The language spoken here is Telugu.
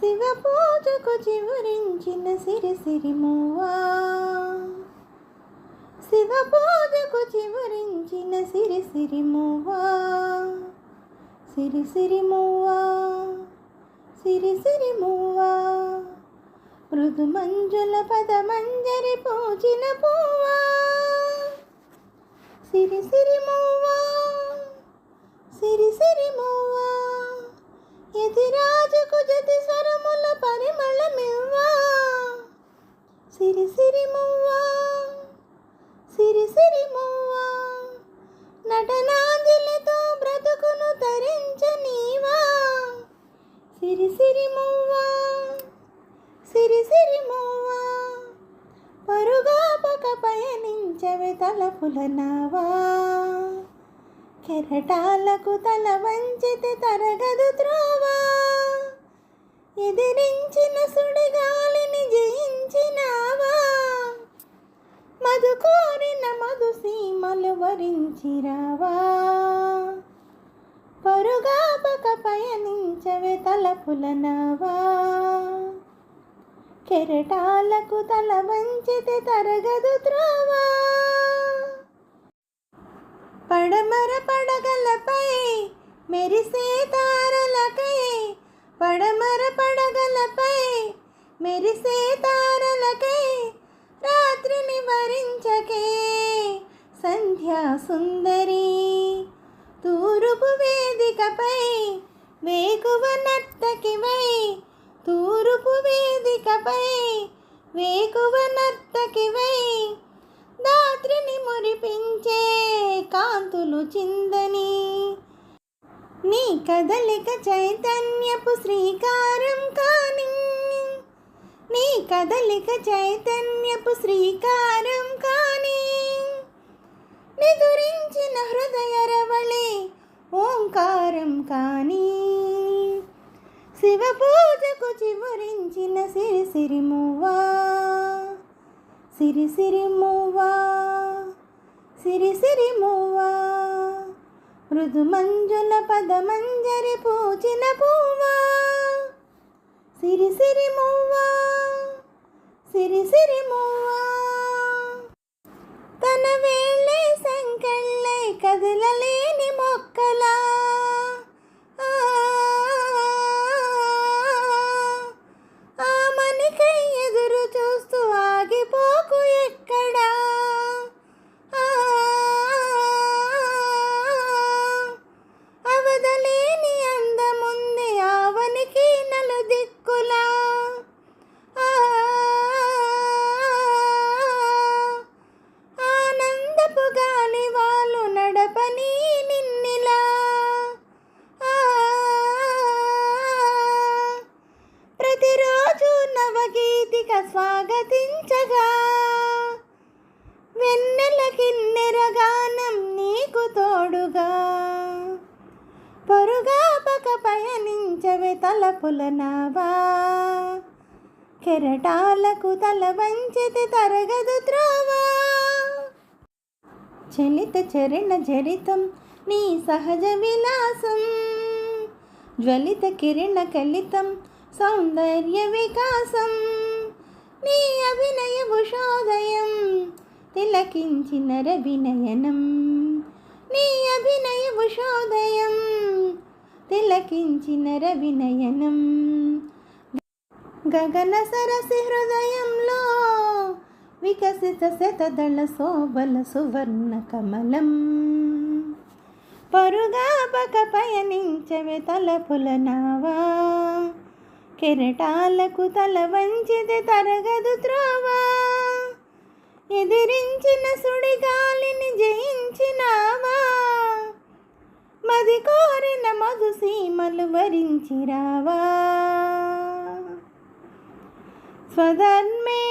శివ పూజకు చివరించిన సిరిసిరిమువ్వా, శివ పూజకు చివరించిన సిరిసిరిమువ్వా, సిరిసిరిమువ్వా, సిరిసిరిమువ్వా, మృదు మంజుల పదమంజరి పూచిన పువ్వా, సిరిసిరిమువ్వా, సిరిసిరిమువ్వా, యతిరాజుకు జతి స్వరముల పరిమళమివ్వా, సిరిసిరిమువ్వా, సిరిసిరిమువ్వా, నటనాంజలితో బ్రతుకును తరించనీవా, సిరిసిరిమువ్వా, సిరిసిరిమువ్వా, పరుగాపక పయనించవే తలపుల నావా, కెరటాలకు తల వంచితే తరగదు త్రోవా, ఎదిరించిన సుడిగాలిని జయించినావా, మధు కోరిన మధు సీమలు వరించిరావా, పరుగాపక పయనించవే తలపుల నావా, కెరటాలకు తల వంచితే తరగదు త్రోవా, పడమర పడగలపై మెరిసే తారలకై, పడమర పడగలపై మెరిసే తారలకై, రాత్రిని వరించకే సంధ్యా సుందరి, తూర్పు వేదికపై వేకువ నర్తకివై, తూర్పు వేదికపై వేకువ నర్తకివై, దాత్రిని మురిపించే కాంతులు చిందని, నీ కదలిక చైతన్యపు శ్రీకారం కాని, నీ కదలిక చైతన్యపు శ్రీకారం కాని, నిదురించిన హృదయ రవళి ఓంకారం కాని, శివ పూజకు చివరించిన సిరిసిరిమువ్వా, సిరిసిరిమువ్వా, సిరిసిరిమువ్వా, మృదు మంజుల పదమంజరి పూచిన పువ్వా, సిరిసిరిమువ్వా, సిరిసిరిమువ్వా, తన వేళ్ళే సంకెళ్ళై కదలలేని మొక్కలా, ఆమనికై ఎదురు చూస్తూ ఆగిపోకు ఎక్కడా, అవదలేని అందముంది ఆవనికి నలుదిక్కులా, ఆనందపు గాలి వాళ్ళు నడపని నిన్నిలా, ప్రతిరోజు నవగీతిక స్వాగతించగా, వెన్నెల కిన్నెర గానం నీకు తోడుగా, పరుగాపక పయనించవే తలపుల నావా, కెరటాలకు తల వంచితే తరగదు త్రోవా, చలిత చరణ జరితం నీ సహజ విలాసం, జ్వలిత కిరణ కలితం సౌందర్య వికాసం, నీ అభినయ ఉషోదయం తిలకించిన రవినయనం, నీ అభినయ ఉషోదయం తిలకించిన రవినయనం, గగన సరసి హృదయంలో వికసిత శతదళ శోభల సువర్ణ కమలం, పరుగాపక పయనించవే తలపుల నావా, కెరటాలకు తల వంచితే తరగదు త్రోవా, ఎదిరించిన సుడిగాలిని జయించినావా, మది కోరిన మధు సీమలు వరించిరావా, స్వధర్మే